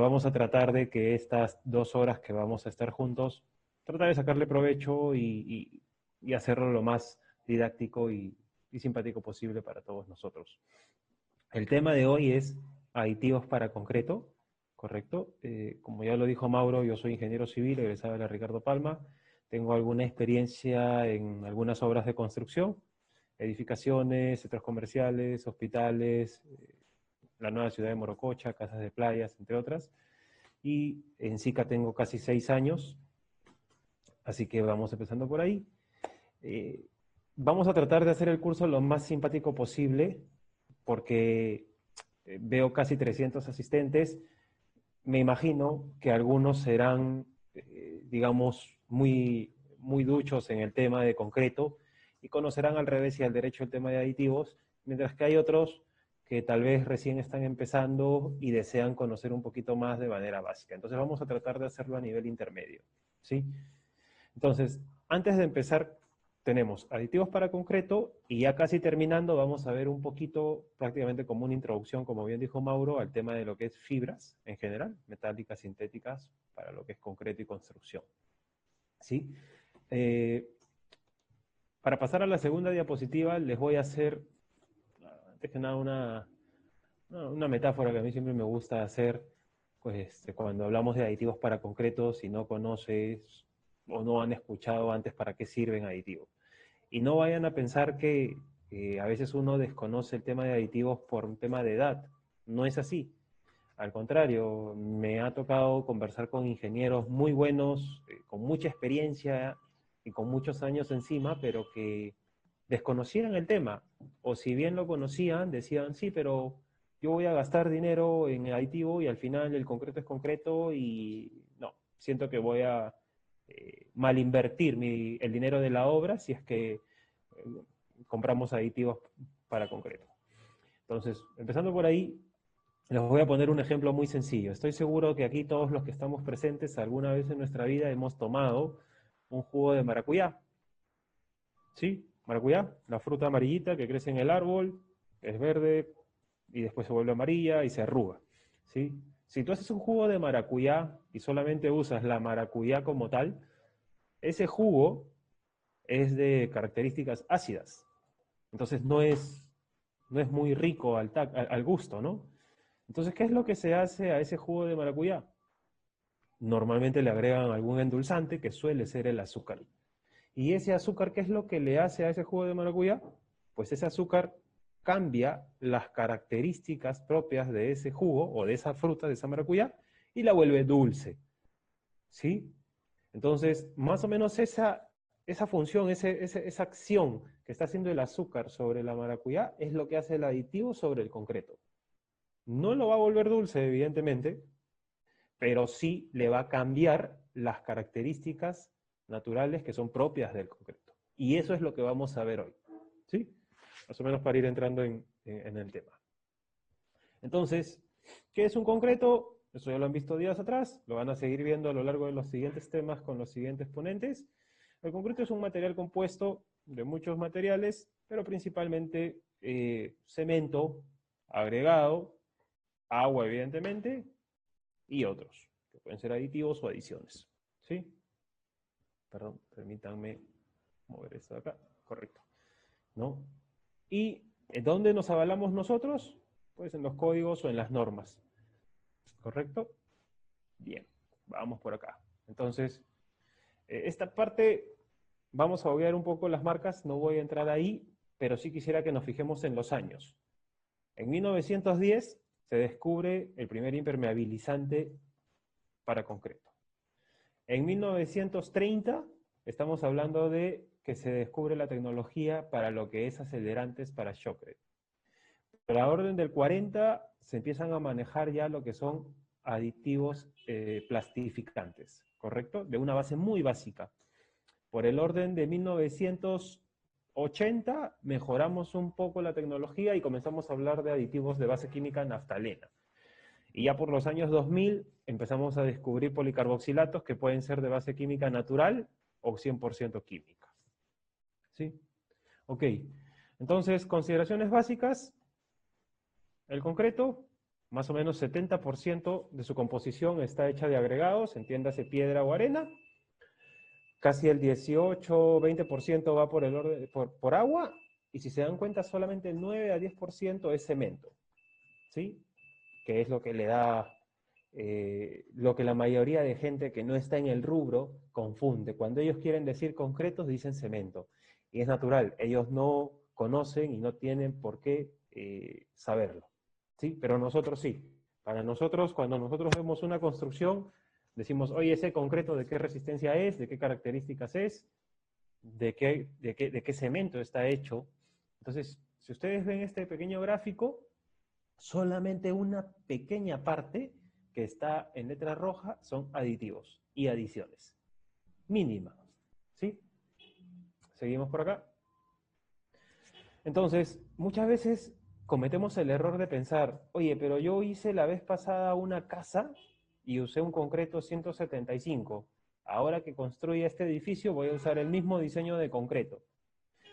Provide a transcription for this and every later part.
Vamos a tratar de que estas 2 horas que vamos a estar juntos, tratar de sacarle provecho y hacerlo lo más didáctico y simpático posible para todos nosotros. El tema de hoy es aditivos para concreto, ¿correcto? Como ya lo dijo Mauro, yo soy ingeniero civil, egresado de la Ricardo Palma. Tengo alguna experiencia en algunas obras de construcción, edificaciones, centros comerciales, hospitales, la nueva ciudad de Morococha, casas de playas, entre otras. Y en SICA tengo casi 6 años, así que vamos empezando por ahí. Eh, Vamos a tratar de hacer el curso lo más simpático posible, porque veo casi 300 asistentes. Me imagino que algunos serán, digamos, muy duchos en el tema de concreto y conocerán al revés y al derecho el tema de aditivos, mientras que hay otros que tal vez recién están empezando y desean conocer un poquito más de manera básica. Entonces vamos a tratar de hacerlo a nivel intermedio, ¿sí? Entonces, antes de empezar, tenemos aditivos para concreto y ya casi terminando vamos a ver un poquito, prácticamente como una introducción, como bien dijo Mauro, al tema de lo que es fibras en general, metálicas, sintéticas, para lo que es concreto y construcción. ¿Sí? Eh, para pasar a la segunda diapositiva, les voy a hacer, antes que nada, una metáfora que a mí siempre me gusta hacer, pues cuando hablamos de aditivos para concreto, si no conoces o no han escuchado antes para qué sirven aditivos. Y no vayan a pensar que a veces uno desconoce el tema de aditivos por un tema de edad. No es así. Al contrario, me ha tocado conversar con ingenieros muy buenos, con mucha experiencia y con muchos años encima, pero que desconocían el tema. O si bien lo conocían, decían, sí, pero yo voy a gastar dinero en aditivo y al final el concreto es concreto y no, siento que voy a mal invertir el dinero de la obra si es que compramos aditivos para concreto. Entonces, empezando por ahí, les voy a poner un ejemplo muy sencillo. Estoy seguro que aquí todos los que estamos presentes alguna vez en nuestra vida hemos tomado un jugo de maracuyá. ¿Sí? Maracuyá, la fruta amarillita que crece en el árbol, es verde y después se vuelve amarilla y se arruga. ¿Sí? Si tú haces un jugo de maracuyá y solamente usas la maracuyá como tal, ese jugo es de características ácidas. Entonces no es muy rico al gusto, ¿no? Entonces, ¿qué es lo que se hace a ese jugo de maracuyá? Normalmente le agregan algún endulzante que suele ser el azúcar. ¿Y ese azúcar qué es lo que le hace a ese jugo de maracuyá? Pues ese azúcar cambia las características propias de ese jugo o de esa fruta, de esa maracuyá, y la vuelve dulce. ¿Sí? Entonces, más o menos esa función, esa acción que está haciendo el azúcar sobre la maracuyá es lo que hace el aditivo sobre el concreto. No lo va a volver dulce, evidentemente, pero sí le va a cambiar las características naturales que son propias del concreto. Y eso es lo que vamos a ver hoy. ¿Sí? Más o menos para ir entrando en el tema. Entonces, ¿qué es un concreto? Eso ya lo han visto días atrás, lo van a seguir viendo a lo largo de los siguientes temas con los siguientes ponentes. El concreto es un material compuesto de muchos materiales, pero principalmente cemento, agregado, agua evidentemente, y otros, que pueden ser aditivos o adiciones. ¿Sí? Perdón, permítanme mover esto de acá. Correcto. ¿No? ¿Y en dónde nos avalamos nosotros? Pues en los códigos o en las normas. ¿Correcto? Bien, vamos por acá. Entonces, esta parte, vamos a obviar un poco las marcas, no voy a entrar ahí, pero sí quisiera que nos fijemos en los años. En 1910 se descubre el primer impermeabilizante para concreto. En 1930 estamos hablando de que se descubre la tecnología para lo que es acelerantes para Shockwave. A la orden del 40 se empiezan a manejar ya lo que son aditivos plastificantes, ¿correcto? De una base muy básica. Por el orden de 1980 mejoramos un poco la tecnología y comenzamos a hablar de aditivos de base química naftalena. Y ya por los años 2000 empezamos a descubrir policarboxilatos que pueden ser de base química natural o 100% química. ¿Sí? Ok. Entonces, consideraciones básicas. El concreto Más o menos 70% de su composición está hecha de agregados, entiéndase piedra o arena. Casi el 18-20% va por, por agua, y si se dan cuenta solamente el 9 a 10% es cemento, ¿sí? Que es lo que le da, lo que la mayoría de gente que no está en el rubro confunde. Cuando ellos quieren decir concretos, dicen cemento. Y es natural, ellos no conocen y no tienen por qué saberlo, ¿sí? Pero nosotros sí. Para nosotros, cuando nosotros vemos una construcción, decimos, oye, ese concreto, ¿de qué resistencia es? ¿De qué características es? ¿De qué cemento está hecho? Entonces, si ustedes ven este pequeño gráfico, solamente una pequeña parte que está en letra roja son aditivos y adiciones. Mínima. ¿Sí? Seguimos por acá. Entonces, muchas veces cometemos el error de pensar, oye, pero yo hice la vez pasada una casa y usé un concreto 175. Ahora que construya este edificio voy a usar el mismo diseño de concreto.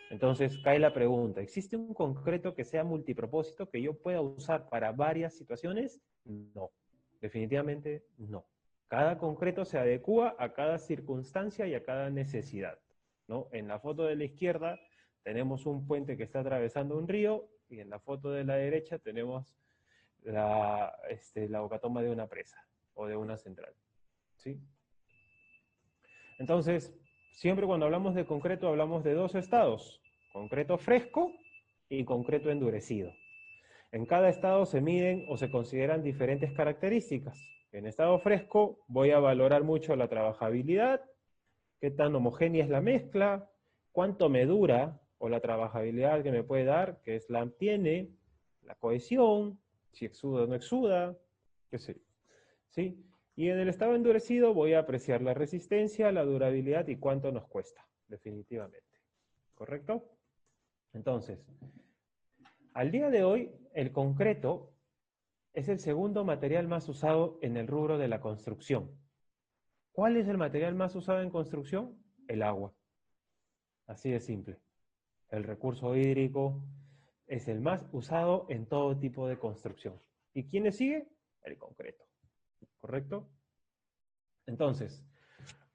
Entonces cae la pregunta, ¿existe un concreto que sea multipropósito que yo pueda usar para varias situaciones? No, definitivamente no. Cada concreto se adecua a cada circunstancia y a cada necesidad, ¿no? En la foto de la izquierda tenemos un puente que está atravesando un río, y en la foto de la derecha tenemos la bocatomba de una presa o de una central, ¿sí? Entonces, siempre cuando hablamos de concreto hablamos de dos estados: concreto fresco y concreto endurecido. En cada estado se miden o se consideran diferentes características. En estado fresco voy a valorar mucho la trabajabilidad, qué tan homogénea es la mezcla, cuánto me dura, o la trabajabilidad que me puede dar, qué slam tiene, la cohesión, si exuda o no exuda, qué sé yo, ¿sí? Y en el estado endurecido voy a apreciar la resistencia, la durabilidad y cuánto nos cuesta, definitivamente. ¿Correcto? Entonces, al día de hoy, el concreto es el segundo material más usado en el rubro de la construcción. ¿Cuál es el material más usado en construcción? El agua. Así de simple. El recurso hídrico es el más usado en todo tipo de construcción. ¿Y quién le sigue? El concreto. ¿Correcto? Entonces,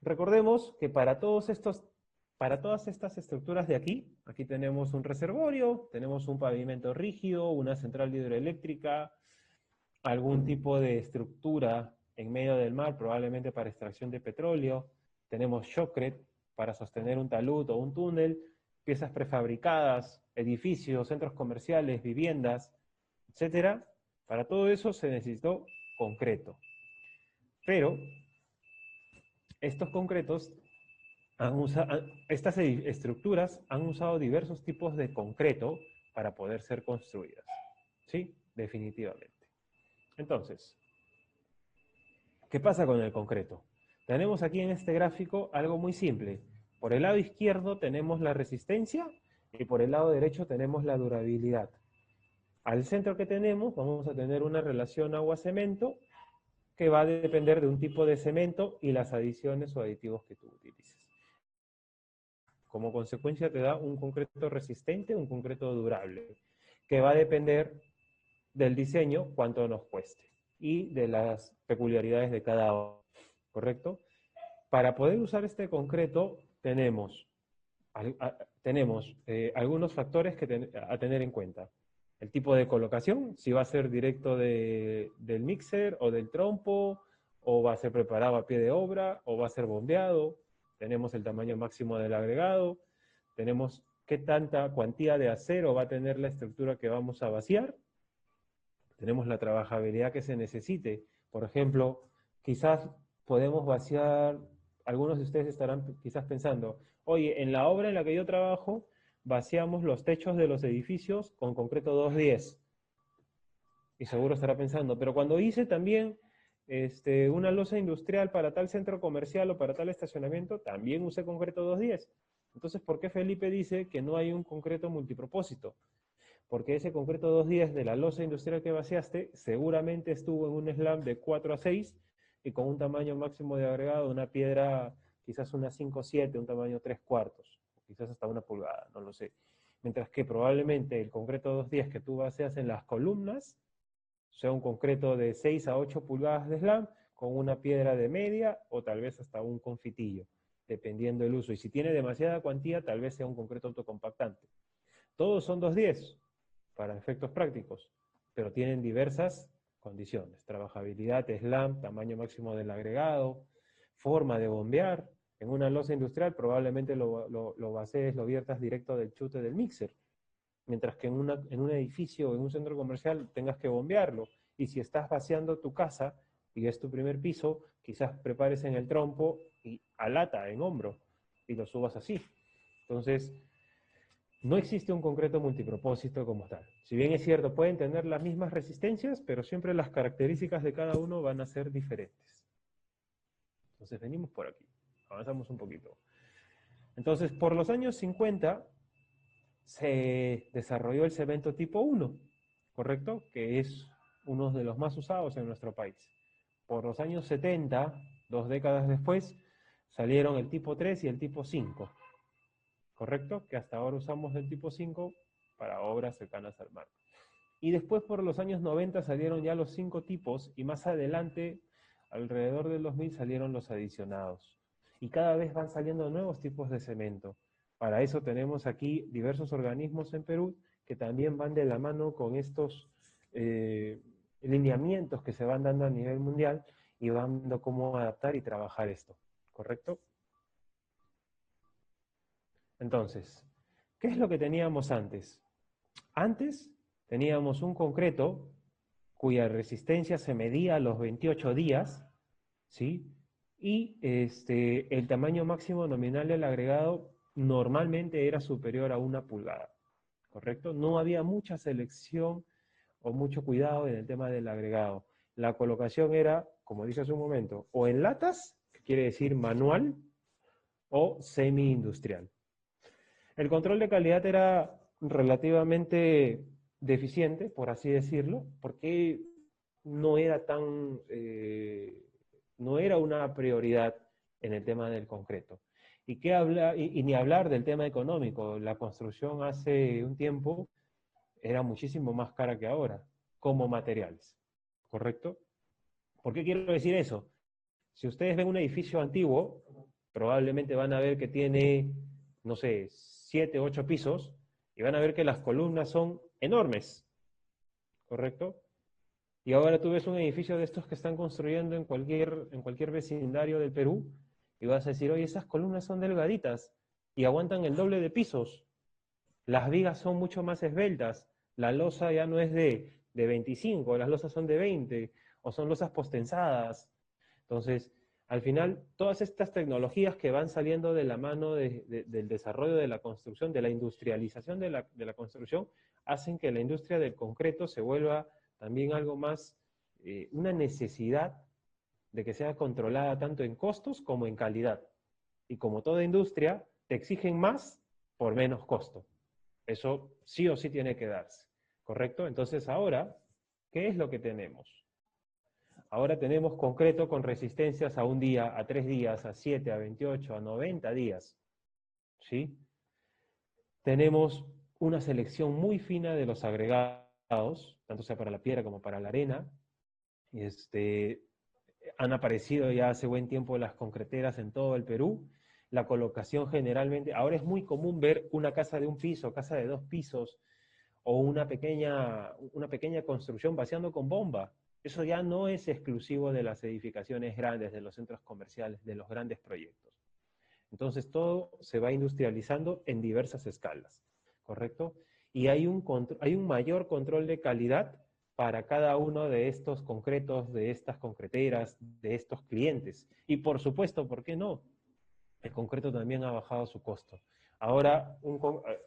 recordemos que para todas estas estructuras de aquí tenemos un reservorio, tenemos un pavimento rígido, una central hidroeléctrica, algún tipo de estructura en medio del mar, probablemente para extracción de petróleo, tenemos shotcrete para sostener un talud o un túnel, piezas prefabricadas, edificios, centros comerciales, viviendas, etcétera. Para todo eso se necesitó concreto. Pero estos concretos estas estructuras han usado diversos tipos de concreto para poder ser construidas. ¿Sí? Definitivamente. Entonces, ¿qué pasa con el concreto? Tenemos aquí en este gráfico algo muy simple. Por el lado izquierdo tenemos la resistencia y por el lado derecho tenemos la durabilidad. Al centro que tenemos vamos a tener una relación agua-cemento que va a depender de un tipo de cemento y las adiciones o aditivos que tú utilices. Como consecuencia te da un concreto resistente, un concreto durable, que va a depender del diseño, cuánto nos cueste, y de las peculiaridades de cada uno, ¿correcto? Para poder usar este concreto tenemos algunos factores a tener en cuenta. El tipo de colocación, si va a ser directo del mixer o del trompo, o va a ser preparado a pie de obra, o va a ser bombeado. Tenemos el tamaño máximo del agregado, tenemos qué tanta cuantía de acero va a tener la estructura que vamos a vaciar, tenemos la trabajabilidad que se necesite. Por ejemplo, quizás podemos vaciar, algunos de ustedes estarán quizás pensando, oye, en la obra en la que yo trabajo, vaciamos los techos de los edificios con concreto 210. Y seguro estará pensando, pero cuando hice también una losa industrial para tal centro comercial o para tal estacionamiento, también usé concreto 210. Entonces, ¿por qué Felipe dice que no hay un concreto multipropósito? Porque ese concreto 210 de la losa industrial que vaciaste seguramente estuvo en un slam de 4 a 6 y con un tamaño máximo de agregado de una piedra quizás una 5-7, un tamaño 3/4, quizás hasta 1 pulgada, no lo sé. Mientras que probablemente el concreto 210 que tú vacias en las columnas sea un concreto de 6 a 8 pulgadas de slam, con una piedra de media o tal vez hasta un confitillo, dependiendo del uso. Y si tiene demasiada cuantía, tal vez sea un concreto autocompactante. Todos son 210 para efectos prácticos, pero tienen diversas condiciones. Trabajabilidad, slam, tamaño máximo del agregado, forma de bombear. En una losa industrial probablemente lo vacíes, lo viertas directo del chute del mixer, mientras que en un edificio o en un centro comercial tengas que bombearlo. Y si estás vaciando tu casa y es tu primer piso, quizás prepares en el trompo y a lata, en hombro, y lo subas así. Entonces, no existe un concreto multipropósito como tal. Si bien es cierto, pueden tener las mismas resistencias, pero siempre las características de cada uno van a ser diferentes. Entonces, venimos por aquí. Avanzamos un poquito. Entonces, por los años 50 se desarrolló el cemento tipo 1, ¿correcto? Que es uno de los más usados en nuestro país. Por los años 70, 2 décadas después, salieron el tipo 3 y el tipo 5, ¿correcto? Que hasta ahora usamos el tipo 5 para obras cercanas al mar. Y después por los años 90 salieron ya los 5 tipos y más adelante, alrededor del 2000, salieron los adicionados. Y cada vez van saliendo nuevos tipos de cemento. Para eso tenemos aquí diversos organismos en Perú que también van de la mano con estos lineamientos que se van dando a nivel mundial y van viendo cómo adaptar y trabajar esto, ¿correcto? Entonces, ¿qué es lo que teníamos antes? Antes teníamos un concreto cuya resistencia se medía a los 28 días, ¿sí? Y el tamaño máximo nominal del agregado normalmente era superior a 1 pulgada, ¿correcto? No había mucha selección o mucho cuidado en el tema del agregado. La colocación era, como dije hace un momento, o en latas, que quiere decir manual, o semi-industrial. El control de calidad era relativamente deficiente, por así decirlo, porque no era no era una prioridad en el tema del concreto. Y ni hablar del tema económico. La construcción hace un tiempo era muchísimo más cara que ahora, como materiales, ¿correcto? ¿Por qué quiero decir eso? Si ustedes ven un edificio antiguo, probablemente van a ver que tiene, no sé, 7, 8 pisos, y van a ver que las columnas son enormes, ¿correcto? Y ahora tú ves un edificio de estos que están construyendo en cualquier vecindario del Perú, y vas a decir, oye, esas columnas son delgaditas y aguantan el doble de pisos. Las vigas son mucho más esbeltas. La losa ya no es de 25, las losas son de 20, o son losas postensadas. Entonces, al final, todas estas tecnologías que van saliendo de la mano del desarrollo de la construcción, de la industrialización de la construcción, hacen que la industria del concreto se vuelva también algo más, una necesidad de que sea controlada tanto en costos como en calidad. Y como toda industria, te exigen más por menos costo. Eso sí o sí tiene que darse, ¿correcto? Entonces ahora, ¿qué es lo que tenemos? Ahora tenemos concreto con resistencias a 1 día, a 3 días, a 7, a 28, a 90 días, ¿sí? Tenemos una selección muy fina de los agregados, tanto sea para la piedra como para la arena. Han aparecido ya hace buen tiempo las concreteras en todo el Perú. La colocación generalmente, ahora es muy común ver una casa de 1 piso, casa de 2 pisos, o una pequeña construcción vaciando con bomba. Eso ya no es exclusivo de las edificaciones grandes, de los centros comerciales, de los grandes proyectos. Entonces todo se va industrializando en diversas escalas, ¿correcto? Y hay un mayor control de calidad para cada uno de estos concretos, de estas concreteras, de estos clientes. Y por supuesto, ¿por qué no? El concreto también ha bajado su costo. Ahora,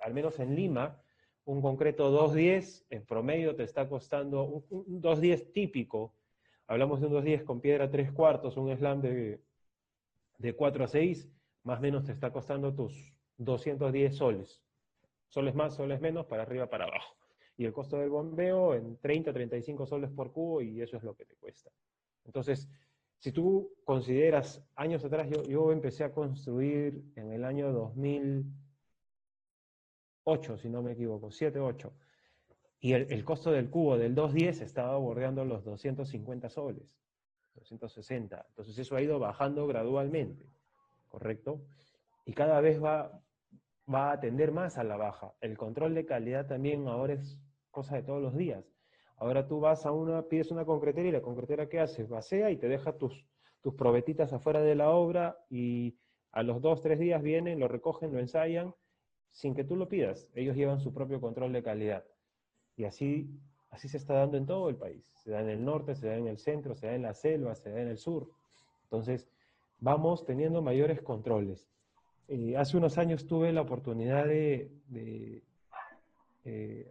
al menos en Lima, un concreto 210 en promedio te está costando, un 210 típico, hablamos de un 210 con piedra 3/4, un slam de 4 a 6, más o menos te está costando tus 210 soles. Soles más, soles menos, para arriba, para abajo. Y el costo del bombeo en 30, 35 soles por cubo, y eso es lo que te cuesta. Entonces, si tú consideras años atrás, yo empecé a construir en el año 2008, si no me equivoco, 7, 8. Y el costo del cubo del 210 estaba bordeando los 250 soles, 260. Entonces eso ha ido bajando gradualmente, ¿correcto? Y cada vez va a tender más a la baja. El control de calidad también ahora es cosa de todos los días. Ahora tú vas pides una concretera y la concretera ¿qué hace? Vacía y te deja tus probetitas afuera de la obra y a los 2, 3 días vienen, lo recogen, lo ensayan, sin que tú lo pidas. Ellos llevan su propio control de calidad. Y así se está dando en todo el país. Se da en el norte, se da en el centro, se da en la selva, se da en el sur. Entonces, vamos teniendo mayores controles. Hace unos años tuve la oportunidad de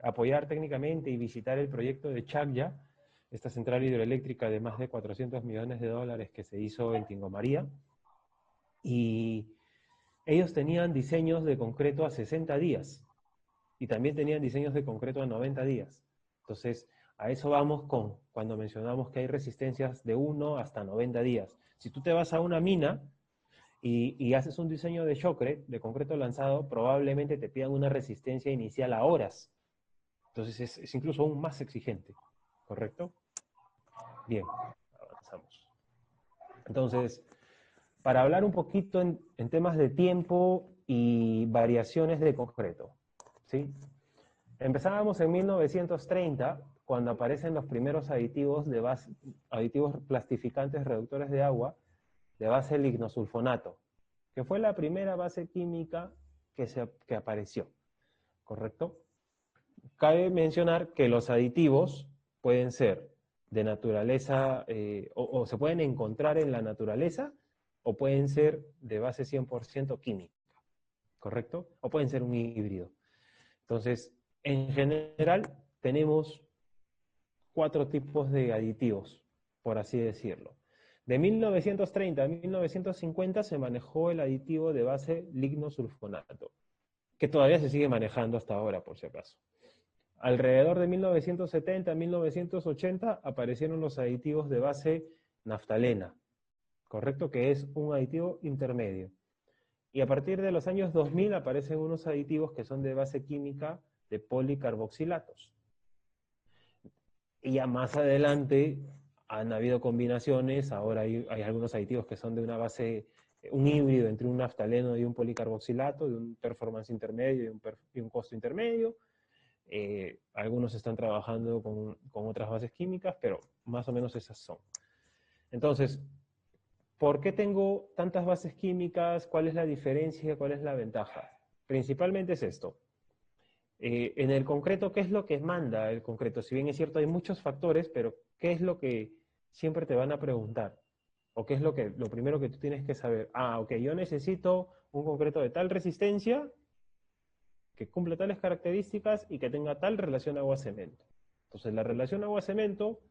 apoyar técnicamente y visitar el proyecto de Chacya, esta central hidroeléctrica de más de 400 millones de dólares que se hizo en Tingomaría. Y ellos tenían diseños de concreto a 60 días y también tenían diseños de concreto a 90 días. Entonces, a eso vamos cuando mencionamos que hay resistencias de 1 hasta 90 días. Si tú te vas a una mina y haces un diseño de Shockrete, de concreto lanzado, probablemente te pidan una resistencia inicial a horas. Entonces es incluso aún más exigente, ¿correcto? Bien, avanzamos. Entonces, para hablar un poquito en temas de tiempo y variaciones de concreto, ¿sí? Empezábamos en 1930, cuando aparecen los primeros aditivos aditivos plastificantes reductores de agua de base lignosulfonato, que fue la primera base química que apareció, ¿correcto? Cabe mencionar que los aditivos pueden ser de naturaleza, o se pueden encontrar en la naturaleza, o pueden ser de base 100% química, ¿correcto? O pueden ser un híbrido. Entonces, en general, tenemos 4 tipos de aditivos, por así decirlo. De 1930 a 1950 se manejó el aditivo de base lignosulfonato, que todavía se sigue manejando hasta ahora, por si acaso. Alrededor de 1970 a 1980 aparecieron los aditivos de base naftalena, ¿correcto? Que es un aditivo intermedio. Y a partir de los años 2000 aparecen unos aditivos que son de base química de policarboxilatos. Y ya más adelante han habido combinaciones, ahora hay algunos aditivos que son de una base, un híbrido entre un naftaleno y un policarboxilato, de un performance intermedio y un costo intermedio. Algunos están trabajando con otras bases químicas, pero más o menos esas son. Entonces, ¿por qué tengo tantas bases químicas? ¿Cuál es la diferencia? ¿Cuál es la ventaja? Principalmente es esto. En el concreto, ¿qué es lo que manda el concreto? Si bien es cierto, hay muchos factores, pero ¿qué es lo que siempre te van a preguntar? ¿O qué es lo primero que tú tienes que saber? Ah, ok, yo necesito un concreto de tal resistencia, que cumpla tales características y que tenga tal relación agua-cemento. Entonces, la relación agua-cemento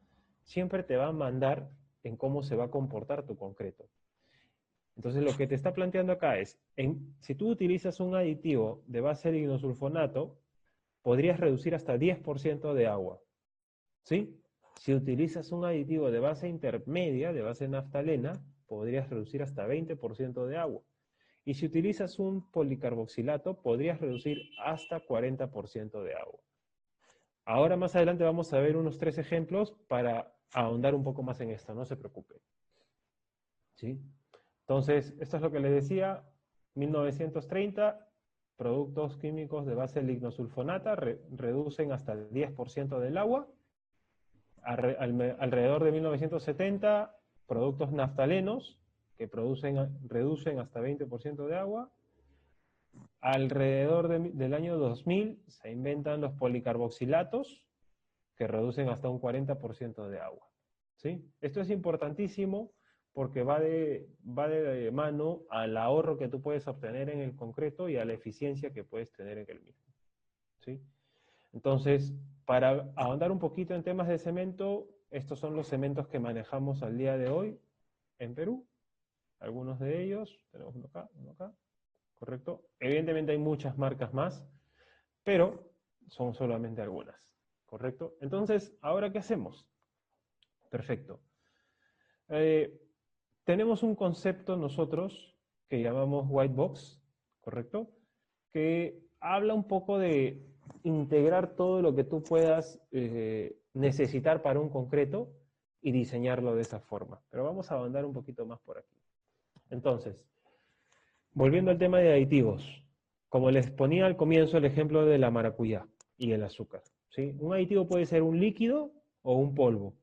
siempre te va a mandar en cómo se va a comportar tu concreto. Entonces, lo que te está planteando acá es, si tú utilizas un aditivo de base lignosulfonato, podrías reducir hasta 10% de agua, ¿sí? Si utilizas un aditivo de base intermedia, de base naftalena, podrías reducir hasta 20% de agua. Y si utilizas un policarboxilato, podrías reducir hasta 40% de agua. Ahora más adelante vamos a ver unos 3 ejemplos para ahondar un poco más en esto, no se preocupe. ¿Sí? Entonces, esto es lo que les decía, 1930, productos químicos de base lignosulfonata reducen hasta el 10% del agua. Alrededor de 1970, productos naftalenos que reducen hasta 20% de agua. Alrededor del año 2000 se inventan los policarboxilatos que reducen hasta un 40% de agua. ¿Sí? Esto es importantísimo porque va de mano al ahorro que tú puedes obtener en el concreto y a la eficiencia que puedes tener en el mismo. ¿Sí? Entonces, para ahondar un poquito en temas de cemento, estos son los cementos que manejamos al día de hoy en Perú. Algunos de ellos, tenemos uno acá, ¿correcto? Evidentemente hay muchas marcas más, pero son solamente algunas, ¿correcto? Entonces, ¿ahora qué hacemos? Perfecto. Tenemos un concepto nosotros que llamamos white box, ¿correcto? Que habla un poco de integrar todo lo que tú puedas necesitar para un concreto y diseñarlo de esa forma. Pero vamos a ahondar un poquito más por aquí. Entonces, volviendo al tema de aditivos, como les ponía al comienzo el ejemplo de la maracuyá y el azúcar, ¿sí? Un aditivo puede ser un líquido o un polvo,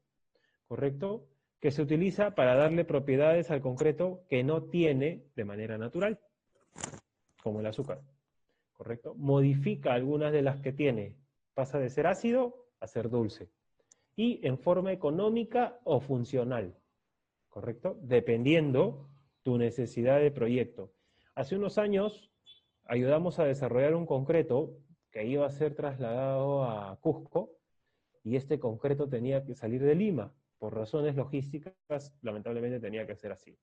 ¿correcto? Que se utiliza para darle propiedades al concreto que no tiene de manera natural, como el azúcar, ¿correcto? Modifica algunas de las que tiene, pasa de ser ácido a ser dulce, y en forma económica o funcional, ¿correcto? Dependiendo tu necesidad de proyecto. Hace unos años ayudamos a desarrollar un concreto que iba a ser trasladado a Cusco y este concreto tenía que salir de Lima. Por razones logísticas, lamentablemente tenía que ser así.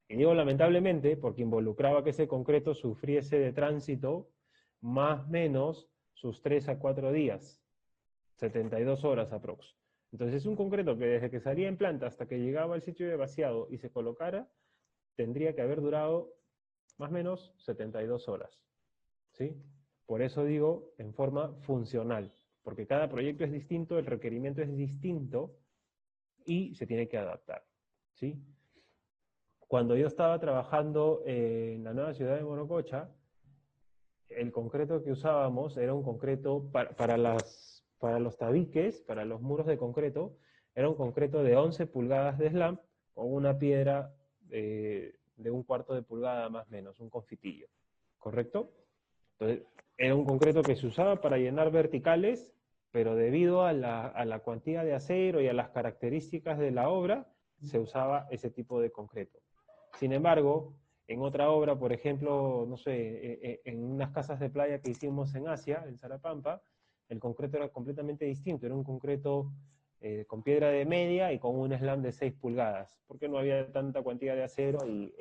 Y digo lamentablemente porque involucraba que ese concreto sufriese de tránsito más o menos sus 3 a 4 días, 72 horas aprox. Entonces es un concreto que desde que salía en planta hasta que llegaba al sitio de vaciado y se colocara, tendría que haber durado más o menos 72 horas. ¿Sí? Por eso digo en forma funcional, porque cada proyecto es distinto, el requerimiento es distinto y se tiene que adaptar. ¿Sí? Cuando yo estaba trabajando en la nueva ciudad de Morococha, el concreto que usábamos era un concreto para los tabiques, para los muros de concreto, era un concreto de 11 pulgadas de slam con una piedra de un cuarto de pulgada más o menos, un confitillo, ¿correcto? Entonces, era un concreto que se usaba para llenar verticales, pero debido a la cantidad de acero y a las características de la obra, se usaba ese tipo de concreto. Sin embargo, en otra obra, por ejemplo, no sé, en unas casas de playa que hicimos en Asia, en Sarapampa, el concreto era completamente distinto, era un concreto con piedra de media y con un slam de 6 pulgadas, porque no había tanta cantidad de acero y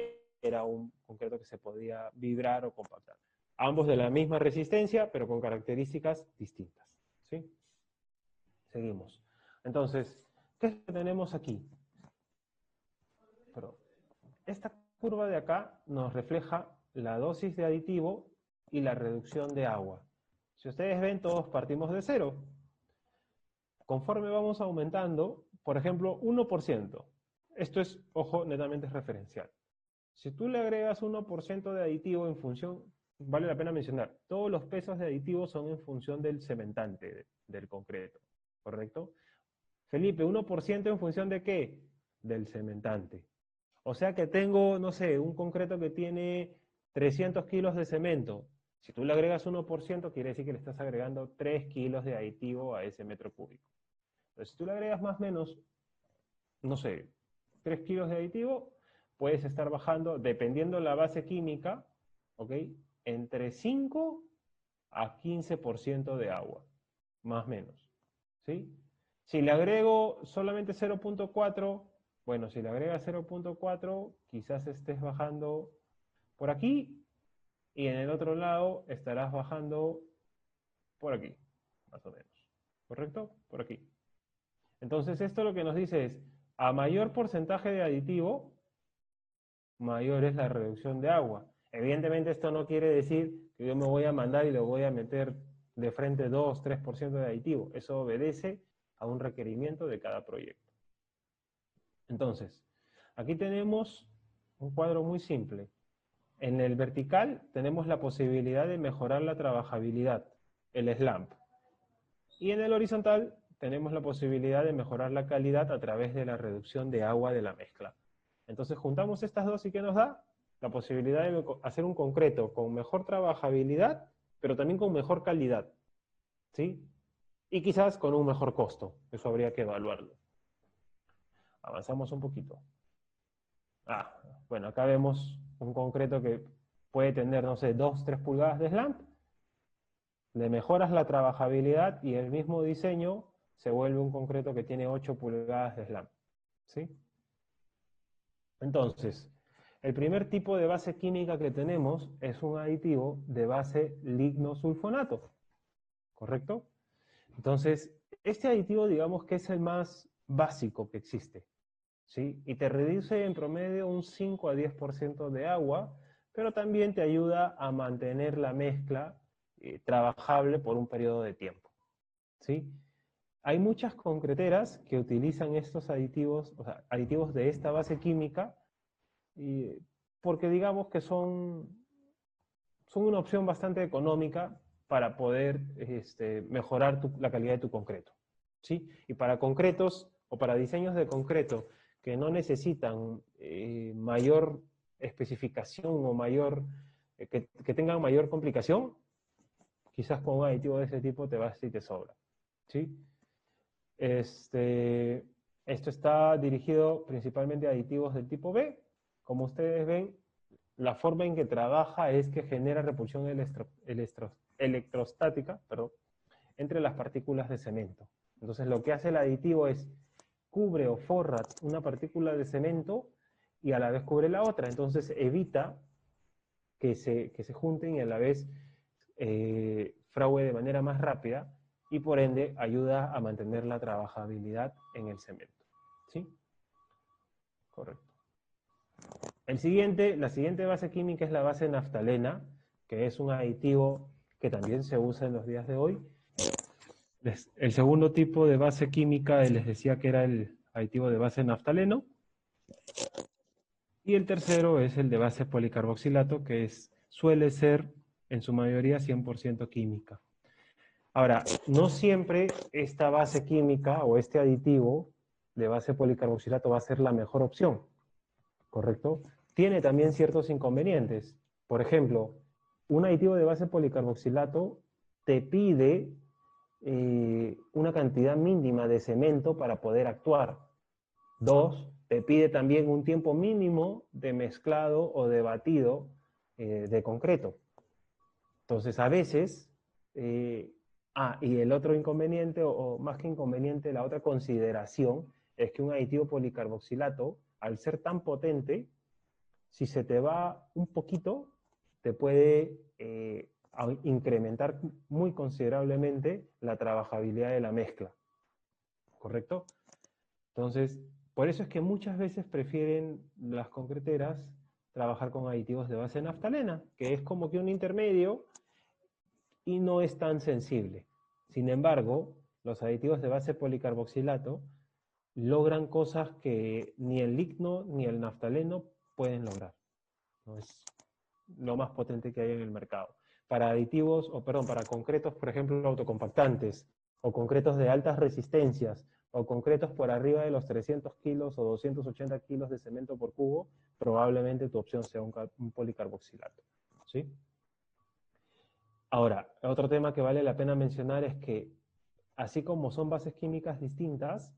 era un concreto que se podía vibrar o compactar. Ambos de la misma resistencia, pero con características distintas. ¿Sí? Seguimos. Entonces, ¿qué es lo que tenemos aquí? Pero esta curva de acá nos refleja la dosis de aditivo y la reducción de agua. Si ustedes ven, todos partimos de cero. Conforme vamos aumentando, por ejemplo, 1%. Esto es, ojo, netamente referencial. Si tú le agregas 1% de aditivo en función, vale la pena mencionar, todos los pesos de aditivo son en función del cementante, del concreto, ¿correcto? Felipe, 1% en función de qué? Del cementante. O sea que tengo, no sé, un concreto que tiene 300 kilos de cemento. Si tú le agregas 1%, quiere decir que le estás agregando 3 kilos de aditivo a ese metro cúbico. Entonces, si tú le agregas más o menos, no sé, 3 kilos de aditivo, puedes estar bajando, dependiendo la base química, ¿ok? Entre 5 a 15% de agua, más o menos, ¿sí? Si le agrego solamente 0.4, bueno, si le agregas 0.4, quizás estés bajando por aquí y en el otro lado estarás bajando por aquí, más o menos. ¿Correcto? Por aquí. Entonces esto lo que nos dice es, a mayor porcentaje de aditivo, mayor es la reducción de agua. Evidentemente esto no quiere decir que yo me voy a mandar y le voy a meter de frente 2-3% de aditivo. Eso obedece a un requerimiento de cada proyecto. Entonces, aquí tenemos un cuadro muy simple. En el vertical tenemos la posibilidad de mejorar la trabajabilidad, el SLAMP. Y en el horizontal tenemos la posibilidad de mejorar la calidad a través de la reducción de agua de la mezcla. Entonces juntamos estas dos y ¿qué nos da? La posibilidad de hacer un concreto con mejor trabajabilidad, pero también con mejor calidad. ¿Sí? Y quizás con un mejor costo. Eso habría que evaluarlo. Avanzamos un poquito. Bueno, acá vemos un concreto que puede tener, no sé, 2-3 pulgadas de slant. Le mejoras la trabajabilidad y el mismo diseño se vuelve un concreto que tiene 8 pulgadas de slam. ¿Sí? Entonces, el primer tipo de base química que tenemos es un aditivo de base lignosulfonato. ¿Correcto? Entonces, este aditivo digamos que es el más básico que existe. ¿Sí? Y te reduce en promedio un 5 a 10% de agua, pero también te ayuda a mantener la mezcla trabajable por un periodo de tiempo, ¿sí? Hay muchas concreteras que utilizan estos aditivos, o sea, aditivos de esta base química, porque digamos que son una opción bastante económica para poder mejorar la calidad de tu concreto, ¿sí? Y para concretos o para diseños de concreto que no necesitan mayor especificación o que tengan mayor complicación, quizás con un aditivo de ese tipo te vas y te sobra, ¿sí? Esto está dirigido principalmente a aditivos del tipo B. Como ustedes ven, la forma en que trabaja es que genera repulsión electrostática, perdón, entre las partículas de cemento. Entonces lo que hace el aditivo es cubre o forra una partícula de cemento y a la vez cubre la otra. Entonces evita que se junten y a la vez fragüe de manera más rápida y por ende ayuda a mantener la trabajabilidad en el cemento. ¿Sí? Correcto. La siguiente base química es la base naftalena, que es un aditivo que también se usa en los días de hoy. El segundo tipo de base química les decía que era el aditivo de base naftaleno. Y el tercero es el de base policarboxilato, que suele ser en su mayoría 100% química. Ahora, no siempre esta base química o este aditivo de base policarboxilato va a ser la mejor opción, ¿correcto? Tiene también ciertos inconvenientes. Por ejemplo, un aditivo de base policarboxilato te pide una cantidad mínima de cemento para poder actuar. 2, te pide también un tiempo mínimo de mezclado o de batido de concreto. Entonces, a veces, y el otro inconveniente, o más que inconveniente, la otra consideración, es que un aditivo policarboxilato, al ser tan potente, si se te va un poquito, te puede incrementar muy considerablemente la trabajabilidad de la mezcla. ¿Correcto? Entonces, por eso es que muchas veces prefieren las concreteras trabajar con aditivos de base naftalena, que es como que un intermedio y no es tan sensible. Sin embargo, los aditivos de base policarboxilato logran cosas que ni el ligno ni el naftaleno pueden lograr. ¿No? Es lo más potente que hay en el mercado. Para aditivos, para concretos, por ejemplo, autocompactantes, o concretos de altas resistencias, o concretos por arriba de los 300 kilos o 280 kilos de cemento por cubo, probablemente tu opción sea un policarboxilato. ¿Sí? Ahora, otro tema que vale la pena mencionar es que, así como son bases químicas distintas,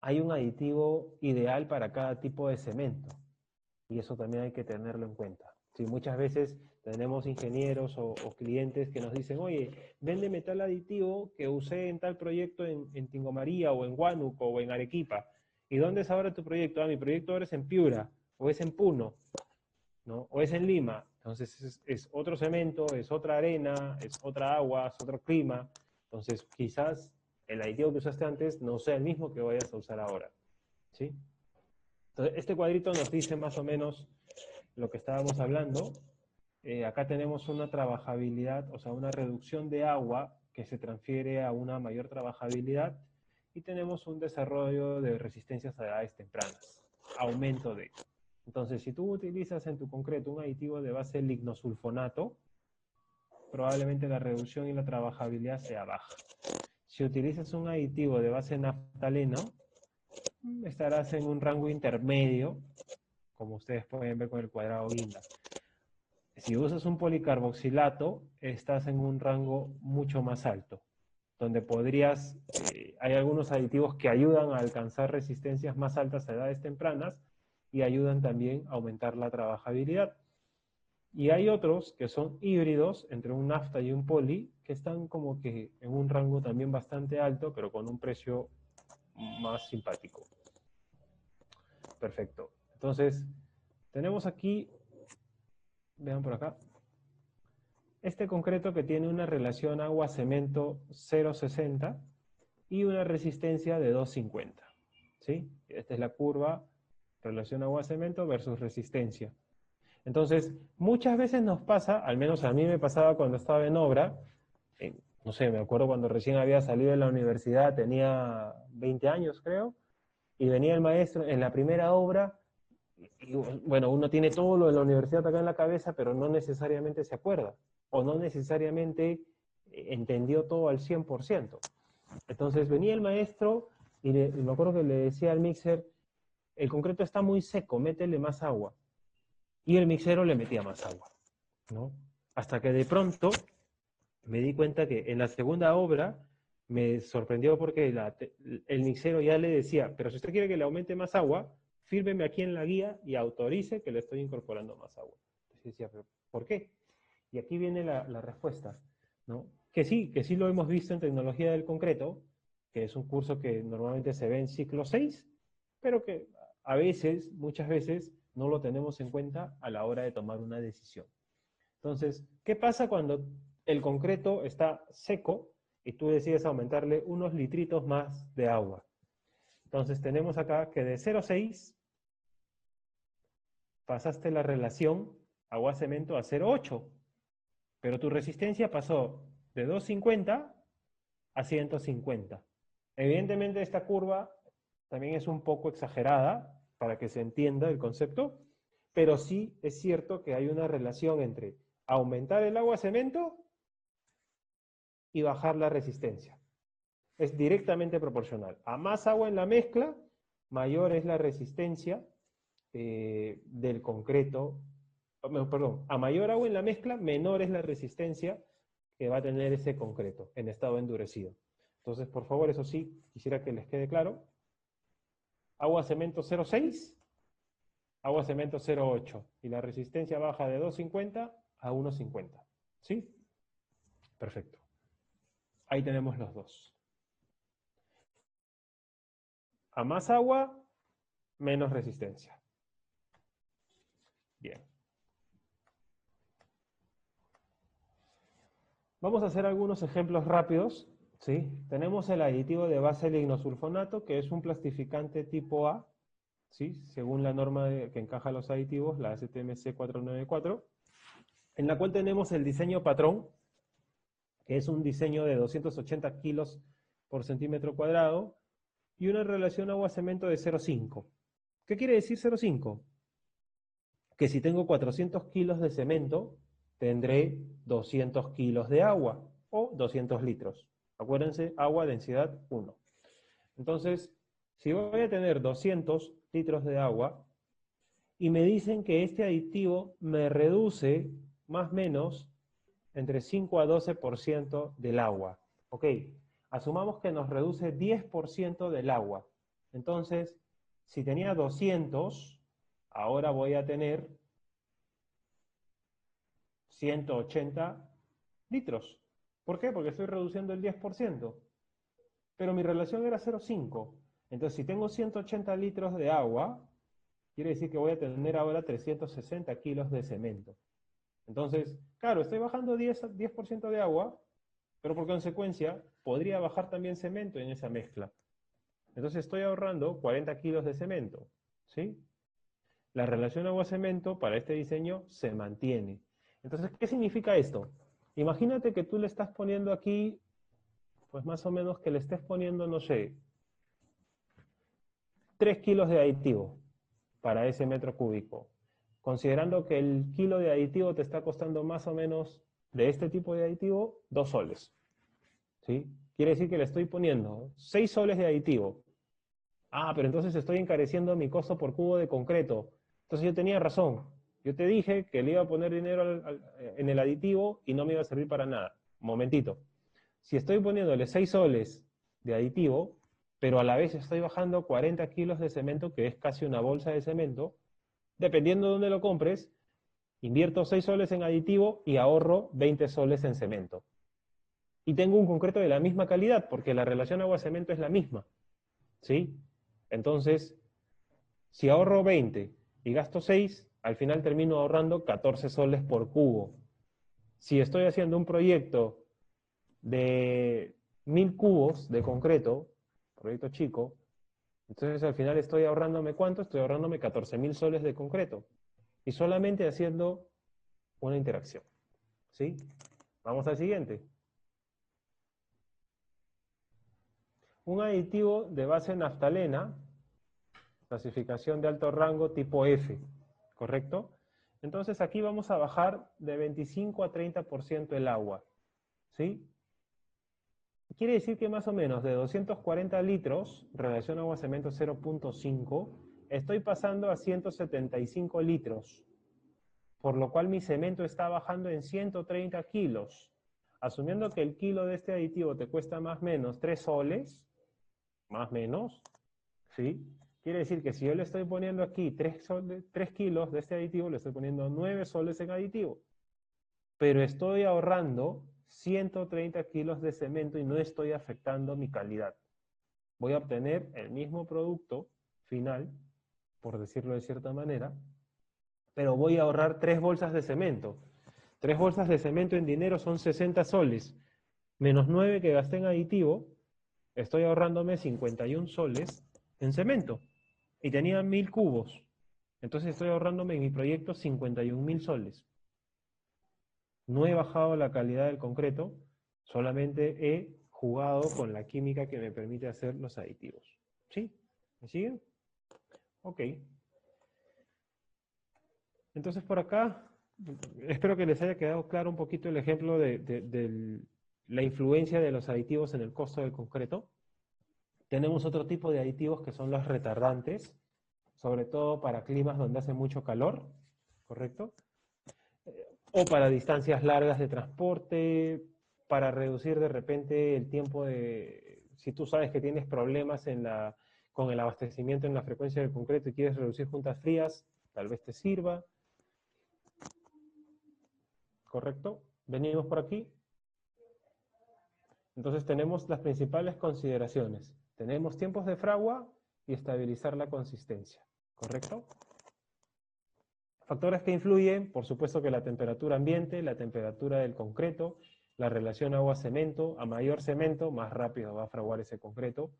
hay un aditivo ideal para cada tipo de cemento. Y eso también hay que tenerlo en cuenta. Sí, muchas veces tenemos ingenieros o clientes que nos dicen, oye, véndeme tal aditivo que usé en tal proyecto en Tingo María o en Huánuco o en Arequipa. ¿Y dónde es ahora tu proyecto? Ah, mi proyecto ahora es en Piura, o es en Puno, ¿no? O es en Lima. Entonces es otro cemento, es otra arena, es otra agua, es otro clima. Entonces quizás el aditivo que usaste antes no sea el mismo que vayas a usar ahora. ¿Sí? Entonces este cuadrito nos dice más o menos lo que estábamos hablando. Acá tenemos una trabajabilidad, o sea, una reducción de agua que se transfiere a una mayor trabajabilidad y tenemos un desarrollo de resistencias a edades tempranas, aumento de. Entonces, si tú utilizas en tu concreto un aditivo de base lignosulfonato, probablemente la reducción y la trabajabilidad sea baja. Si utilizas un aditivo de base naftaleno, estarás en un rango intermedio, como ustedes pueden ver con el cuadrado guinda. Si usas un policarboxilato, estás en un rango mucho más alto, donde hay algunos aditivos que ayudan a alcanzar resistencias más altas a edades tempranas y ayudan también a aumentar la trabajabilidad. Y hay otros que son híbridos entre un nafta y un poli, que están como que en un rango también bastante alto, pero con un precio más simpático. Perfecto. Entonces, tenemos aquí, vean por acá, este concreto que tiene una relación agua-cemento 0,60 y una resistencia de 2,50. ¿Sí? Esta es la curva relación agua-cemento versus resistencia. Entonces, muchas veces nos pasa, al menos a mí me pasaba cuando estaba en obra, no sé, me acuerdo cuando recién había salido de la universidad, tenía 20 años creo, y venía el maestro en la primera obra, y bueno, uno tiene todo lo de la universidad acá en la cabeza, pero no necesariamente se acuerda, o no necesariamente entendió todo al 100%. Entonces venía el maestro y me acuerdo que le decía al mixer, el concreto está muy seco, métele más agua. Y el mixero le metía más agua, ¿no? Hasta que de pronto me di cuenta que en la segunda obra me sorprendió porque el mixero ya le decía, pero si usted quiere que le aumente más agua, fírmeme aquí en la guía y autorice que le estoy incorporando más agua. Entonces decía, pero ¿por qué? Y aquí viene la respuesta, ¿no? Que sí lo hemos visto en tecnología del concreto, que es un curso que normalmente se ve en ciclo 6, pero que a veces, muchas veces, no lo tenemos en cuenta a la hora de tomar una decisión. Entonces, ¿qué pasa cuando el concreto está seco y tú decides aumentarle unos litritos más de agua? Entonces tenemos acá que de 0,6 pasaste la relación agua-cemento a 0,8, pero tu resistencia pasó de 250 a 150. Evidentemente esta curva también es un poco exagerada para que se entienda el concepto, pero sí es cierto que hay una relación entre aumentar el agua-cemento y bajar la resistencia. Es directamente proporcional. A más agua en la mezcla, mayor es la resistencia del concreto. Perdón, a mayor agua en la mezcla, menor es la resistencia que va a tener ese concreto en estado endurecido. Entonces, por favor, eso sí, quisiera que les quede claro. Agua-cemento 0,6, agua-cemento 0,8. Y la resistencia baja de 250 a 150. ¿Sí? Perfecto. Ahí tenemos los dos. A más agua, menos resistencia. Bien. Vamos a hacer algunos ejemplos rápidos. ¿Sí? Tenemos el aditivo de base lignosulfonato, que es un plastificante tipo A, ¿sí? Según la norma que encaja los aditivos, la STMC 494, en la cual tenemos el diseño patrón, que es un diseño de 280 kilos por centímetro cuadrado, y una relación agua-cemento de 0,5. ¿Qué quiere decir 0,5? Que si tengo 400 kilos de cemento, tendré 200 kilos de agua, o 200 litros. Acuérdense, agua, densidad 1. Entonces, si voy a tener 200 litros de agua, y me dicen que este aditivo me reduce más o menos entre 5 a 12% del agua. Ok, asumamos que nos reduce 10% del agua. Entonces, si tenía 200, ahora voy a tener 180 litros. ¿Por qué? Porque estoy reduciendo el 10%. Pero mi relación era 0,5. Entonces, si tengo 180 litros de agua, quiere decir que voy a tener ahora 360 kilos de cemento. Entonces, claro, estoy bajando 10% de agua, pero por consecuencia podría bajar también cemento en esa mezcla. Entonces estoy ahorrando 40 kilos de cemento, ¿sí? La relación agua-cemento para este diseño se mantiene. Entonces, ¿qué significa esto? Imagínate que tú le estás poniendo aquí, pues más o menos que le estés poniendo, no sé, 3 kilos de aditivo para ese metro cúbico. Considerando que el kilo de aditivo te está costando más o menos, de este tipo de aditivo, 2 soles. ¿Sí? Quiere decir que le estoy poniendo 6 soles de aditivo. Ah, pero entonces estoy encareciendo mi costo por cubo de concreto. Entonces yo tenía razón. Yo te dije que le iba a poner dinero en el aditivo y no me iba a servir para nada. Momentito. Si estoy poniéndole 6 soles de aditivo, pero a la vez estoy bajando 40 kilos de cemento, que es casi una bolsa de cemento, dependiendo de dónde lo compres, invierto 6 soles en aditivo y ahorro 20 soles en cemento. Y tengo un concreto de la misma calidad, porque la relación agua-cemento es la misma. ¿Sí? Entonces, si ahorro 20 y gasto 6, al final termino ahorrando 14 soles por cubo. Si estoy haciendo un proyecto de 1000 cubos de concreto, proyecto chico, entonces al final estoy ahorrándome ¿cuánto? Estoy ahorrándome 14.000 soles de concreto. y solamente haciendo una interacción. ¿Sí? Vamos al siguiente. Un aditivo de base naftalena, clasificación de alto rango tipo F, ¿correcto? Entonces aquí vamos a bajar de 25 a 30% el agua, ¿sí? Quiere decir que más o menos de 240 litros, relación agua-cemento 0.5, estoy pasando a 175 litros, por lo cual mi cemento está bajando en 130 kilos. Asumiendo que el kilo de este aditivo te cuesta más o menos 3 soles, más o menos, ¿sí? Quiere decir que si yo le estoy poniendo aquí 3 kilos de este aditivo, le estoy poniendo 9 soles en aditivo. Pero estoy ahorrando 130 kilos de cemento y no estoy afectando mi calidad. Voy a obtener el mismo producto final, por decirlo de cierta manera, pero voy a ahorrar 3 bolsas de cemento. 3 bolsas de cemento en dinero son 60 soles, menos 9 que gasté en aditivo, estoy ahorrándome 51 soles en cemento. Y tenía 1000 cubos. Entonces estoy ahorrándome en mi proyecto 51.000 soles. No he bajado la calidad del concreto, solamente he jugado con la química que me permite hacer los aditivos. ¿Sí? ¿Me siguen? Ok. Entonces por acá, espero que les haya quedado claro un poquito el ejemplo de la influencia de los aditivos en el costo del concreto. Tenemos otro tipo de aditivos que son los retardantes, sobre todo para climas donde hace mucho calor, ¿correcto? O para distancias largas de transporte, para reducir de repente el tiempo de, si tú sabes que tienes problemas con el abastecimiento en la frecuencia del concreto y quieres reducir juntas frías, tal vez te sirva. ¿Correcto? Venimos por aquí. Entonces tenemos las principales consideraciones. Tenemos tiempos de fragua y estabilizar la consistencia. ¿Correcto? Factores que influyen, por supuesto que la temperatura ambiente, la temperatura del concreto, la relación agua-cemento, a mayor cemento, más rápido va a fraguar ese concreto,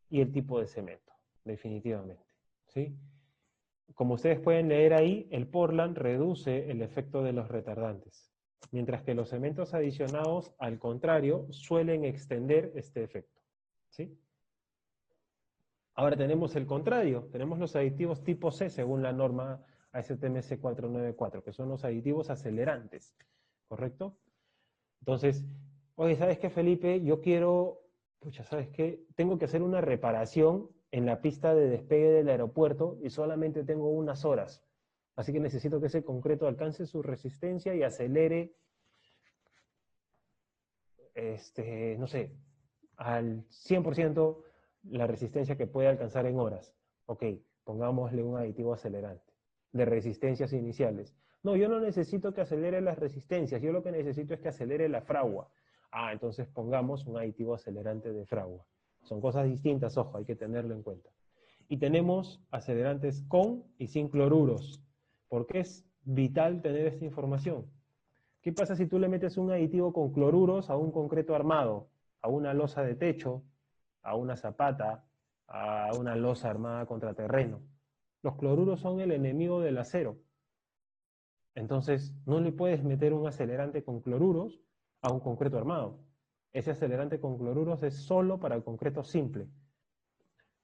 y el tipo de cemento, definitivamente. ¿Sí? Como ustedes pueden leer ahí, el Portland reduce el efecto de los retardantes, mientras que los cementos adicionados, al contrario, suelen extender este efecto. ¿Sí? Ahora tenemos el contrario, tenemos los aditivos tipo C según la norma ASTM C494, que son los aditivos acelerantes, ¿correcto? Entonces, oye, ¿sabes qué, Felipe? Yo quiero, pucha, ¿sabes qué? Tengo que hacer una reparación en la pista de despegue del aeropuerto y solamente tengo unas horas. Así que necesito que ese concreto alcance su resistencia y acelere, no sé, al 100% la resistencia que puede alcanzar en horas. Ok, pongámosle un aditivo acelerante de resistencias iniciales. No, yo no necesito que acelere las resistencias, yo lo que necesito es que acelere la fragua. Ah, entonces pongamos un aditivo acelerante de fragua. Son cosas distintas, ojo, hay que tenerlo en cuenta. Y tenemos acelerantes con y sin cloruros. ¿Por qué es vital tener esta información? ¿Qué pasa si tú le metes un aditivo con cloruros a un concreto armado, a una losa de techo, a una zapata, a una losa armada contra terreno? Los cloruros son el enemigo del acero. Entonces, no le puedes meter un acelerante con cloruros a un concreto armado. Ese acelerante con cloruros es solo para el concreto simple.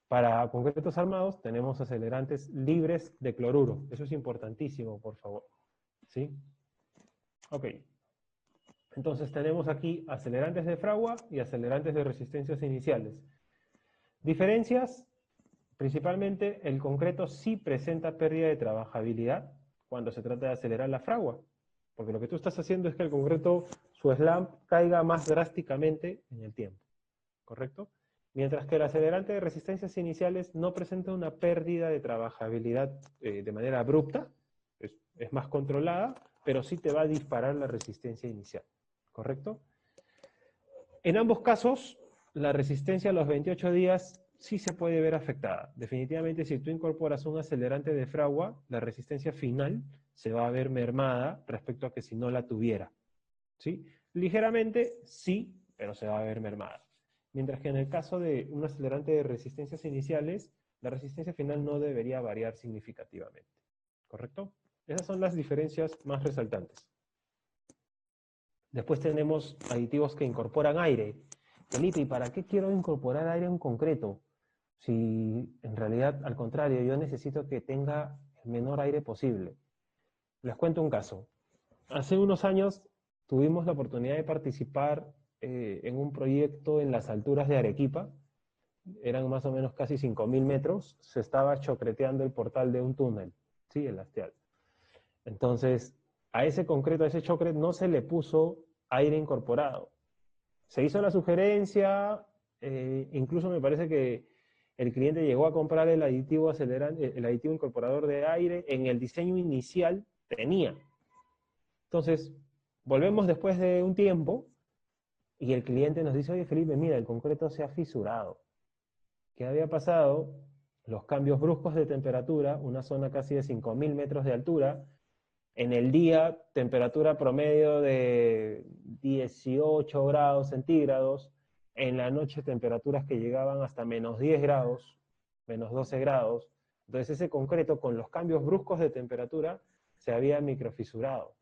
Para concretos armados tenemos acelerantes libres de cloruro. Eso es importantísimo, por favor. ¿Sí? Ok. Entonces tenemos aquí acelerantes de fragua y acelerantes de resistencias iniciales. Diferencias, principalmente el concreto sí presenta pérdida de trabajabilidad cuando se trata de acelerar la fragua, porque lo que tú estás haciendo es que el concreto, su slump, caiga más drásticamente en el tiempo, ¿correcto? Mientras que el acelerante de resistencias iniciales no presenta una pérdida de trabajabilidad de manera abrupta, es más controlada, pero sí te va a disparar la resistencia inicial. ¿Correcto? En ambos casos, la resistencia a los 28 días sí se puede ver afectada. Definitivamente, si tú incorporas un acelerante de fragua, la resistencia final se va a ver mermada respecto a que si no la tuviera. ¿Sí? Ligeramente, sí, pero se va a ver mermada. Mientras que en el caso de un acelerante de resistencias iniciales, la resistencia final no debería variar significativamente. ¿Correcto? Esas son las diferencias más resaltantes. Después tenemos aditivos que incorporan aire. Felipe, ¿y para qué quiero incorporar aire en concreto? Si en realidad, al contrario, yo necesito que tenga el menor aire posible. Les cuento un caso. Hace unos años tuvimos la oportunidad de participar en un proyecto en las alturas de Arequipa. Eran más o menos casi 5.000 metros. Se estaba chocreteando el portal de un túnel, ¿sí? El hastial. Entonces, a ese concreto, a ese chocret, no se le puso aire incorporado. Se hizo la sugerencia, incluso me parece que el cliente llegó a comprar el aditivo acelerante, el aditivo incorporador de aire, en el diseño inicial tenía. Entonces, volvemos después de un tiempo y el cliente nos dice, oye Felipe, mira, el concreto se ha fisurado. ¿Qué había pasado? Los cambios bruscos de temperatura, una zona casi de 5.000 metros de altura, en el día, temperatura promedio de 18 grados centígrados. En la noche, temperaturas que llegaban hasta menos 10 grados, menos 12 grados. Entonces, ese concreto, con los cambios bruscos de temperatura, se había microfisurado.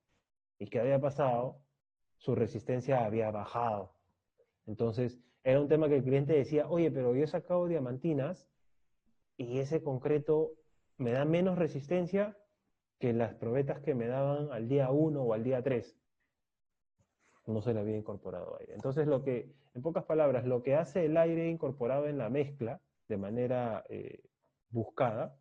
¿Y qué había pasado? Su resistencia había bajado. Entonces, era un tema que el cliente decía, oye, pero yo he sacado diamantinas y ese concreto me da menos resistencia que las probetas que me daban al día 1 o al día 3. No se le había incorporado aire. Entonces, en pocas palabras, lo que hace el aire incorporado en la mezcla, de manera buscada,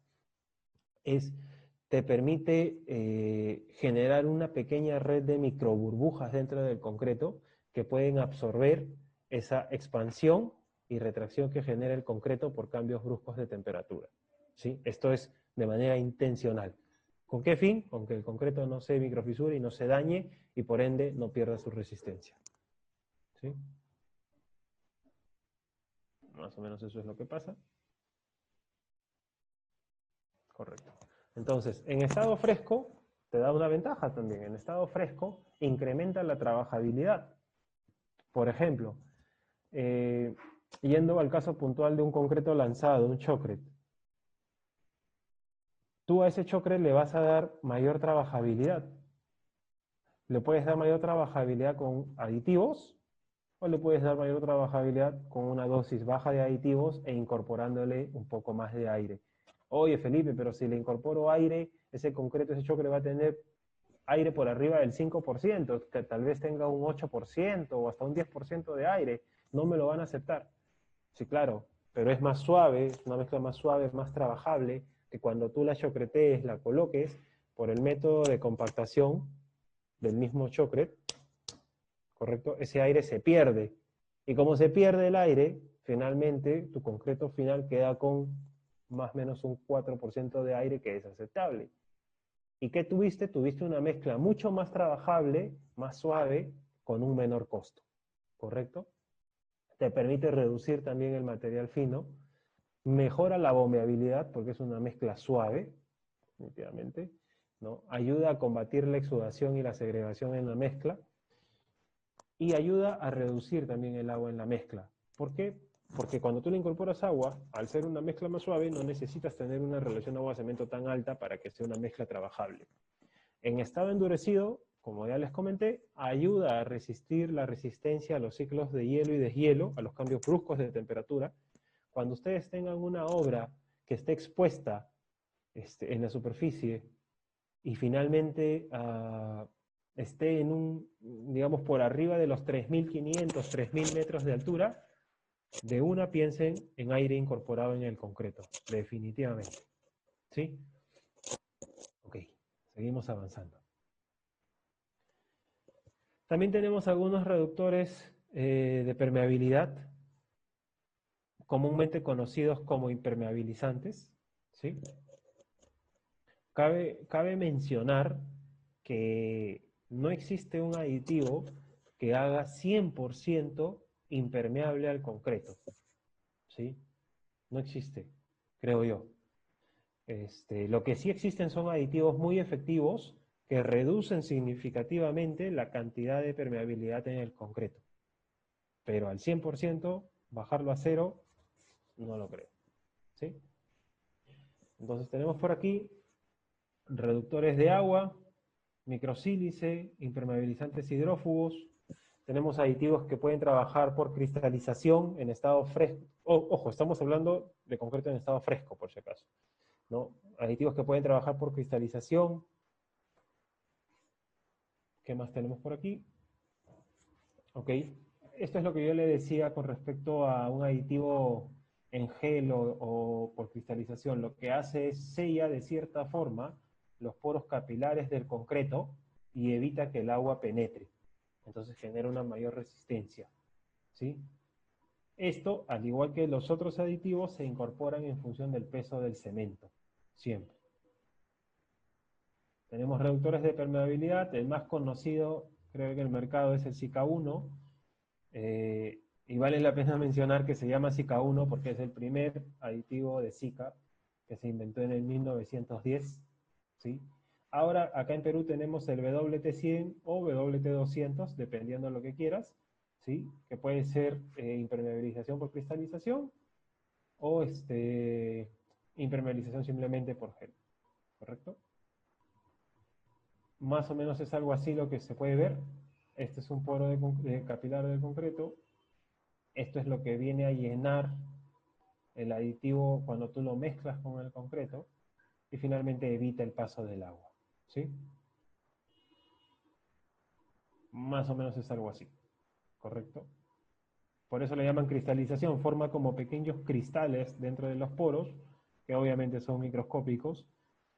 te permite generar una pequeña red de microburbujas dentro del concreto que pueden absorber esa expansión y retracción que genera el concreto por cambios bruscos de temperatura. ¿Sí? Esto es de manera intencional. ¿Con qué fin? Con que el concreto no se microfisure y no se dañe y por ende no pierda su resistencia. ¿Sí? Más o menos eso es lo que pasa. Correcto. Entonces, en estado fresco te da una ventaja también. En estado fresco incrementa la trabajabilidad. Por ejemplo, yendo al caso puntual de un concreto lanzado, un chocret. Tú a ese chocret le vas a dar mayor trabajabilidad. Le puedes dar mayor trabajabilidad con aditivos o le puedes dar mayor trabajabilidad con una dosis baja de aditivos e incorporándole un poco más de aire. Oye, Felipe, pero si le incorporo aire, ese concreto, ese chocret va a tener aire por arriba del 5%, que tal vez tenga un 8% o hasta un 10% de aire. No me lo van a aceptar. Sí, claro, pero es más suave, es una mezcla más suave, más trabajable, que cuando tú la chocretees, la coloques, por el método de compactación del mismo chocret, ¿correcto? Ese aire se pierde. Y como se pierde el aire, finalmente tu concreto final queda con más o menos un 4% de aire que es aceptable. ¿Y qué tuviste? Tuviste una mezcla mucho más trabajable, más suave, con un menor costo, ¿correcto? Te permite reducir también el material fino, mejora la bombeabilidad porque es una mezcla suave, definitivamente, ¿no? Ayuda a combatir la exudación y la segregación en la mezcla y ayuda a reducir también el agua en la mezcla. ¿Por qué? Porque cuando tú le incorporas agua, al ser una mezcla más suave, no necesitas tener una relación agua-cemento tan alta para que sea una mezcla trabajable. En estado endurecido, como ya les comenté, ayuda a resistir la resistencia a los ciclos de hielo y deshielo, a los cambios bruscos de temperatura. Cuando ustedes tengan una obra que esté expuesta en la superficie y finalmente esté en digamos, por arriba de los 3.500, 3.000 metros de altura, de una piensen en aire incorporado en el concreto, definitivamente. ¿Sí? Ok, seguimos avanzando. También tenemos algunos reductores de permeabilidad, comúnmente conocidos como impermeabilizantes. ¿Sí? Cabe mencionar que no existe un aditivo que haga 100% impermeable al concreto. ¿Sí? No existe, creo yo. Lo que sí existen son aditivos muy efectivos que reducen significativamente la cantidad de permeabilidad en el concreto. Pero al 100%, bajarlo a cero, no lo creo. ¿Sí? Entonces tenemos por aquí reductores de agua, microsílice, impermeabilizantes hidrófugos. Tenemos aditivos que pueden trabajar por cristalización en estado fresco. Ojo, estamos hablando de concreto en estado fresco, por si acaso, ¿no? Aditivos que pueden trabajar por cristalización. ¿Qué más tenemos por aquí? Ok. Esto es lo que yo le decía con respecto a un aditivo en gel o por cristalización. Lo que hace es sella de cierta forma los poros capilares del concreto y evita que el agua penetre. Entonces genera una mayor resistencia, ¿sí? Esto, al igual que los otros aditivos, se incorporan en función del peso del cemento, siempre. Tenemos reductores de permeabilidad. El más conocido, creo que en el mercado, es el Sika-1. Y vale la pena mencionar que se llama Sika-1 porque es el primer aditivo de Sika que se inventó en el 1910, ¿sí? Ahora, acá en Perú tenemos el WT100 o WT200, dependiendo de lo que quieras, ¿sí? Que puede ser impermeabilización por cristalización o impermeabilización simplemente por gel, ¿correcto? Más o menos es algo así lo que se puede ver. Este es un poro de capilar del concreto. Esto es lo que viene a llenar el aditivo cuando tú lo mezclas con el concreto y finalmente evita el paso del agua, ¿sí? Más o menos es algo así, ¿correcto? Por eso le llaman cristalización, forma como pequeños cristales dentro de los poros, que obviamente son microscópicos,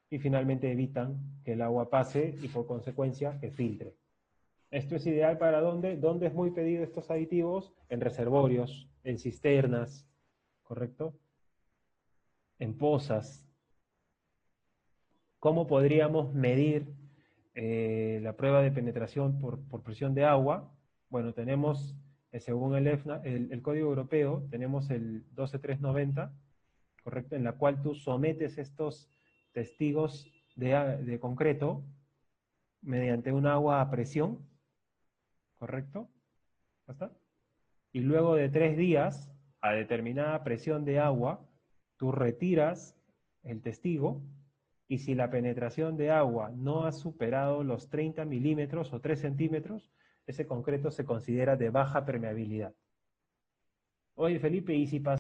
y finalmente evitan que el agua pase y por consecuencia que filtre. Esto es ideal para ¿dónde? ¿Dónde es muy pedido estos aditivos? En reservorios, en cisternas, ¿correcto? En pozas. ¿Cómo podríamos medir la prueba de penetración por presión de agua? Bueno, tenemos, según el EFNA, el código europeo, tenemos el 12390, ¿correcto? En la cual tú sometes estos testigos de concreto mediante un agua a presión, ¿correcto? ¿Basta? Y luego de 3 días, a determinada presión de agua, tú retiras el testigo y si la penetración de agua no ha superado los 30 milímetros o 3 centímetros, ese concreto se considera de baja permeabilidad. Oye, Felipe, ¿y si pasa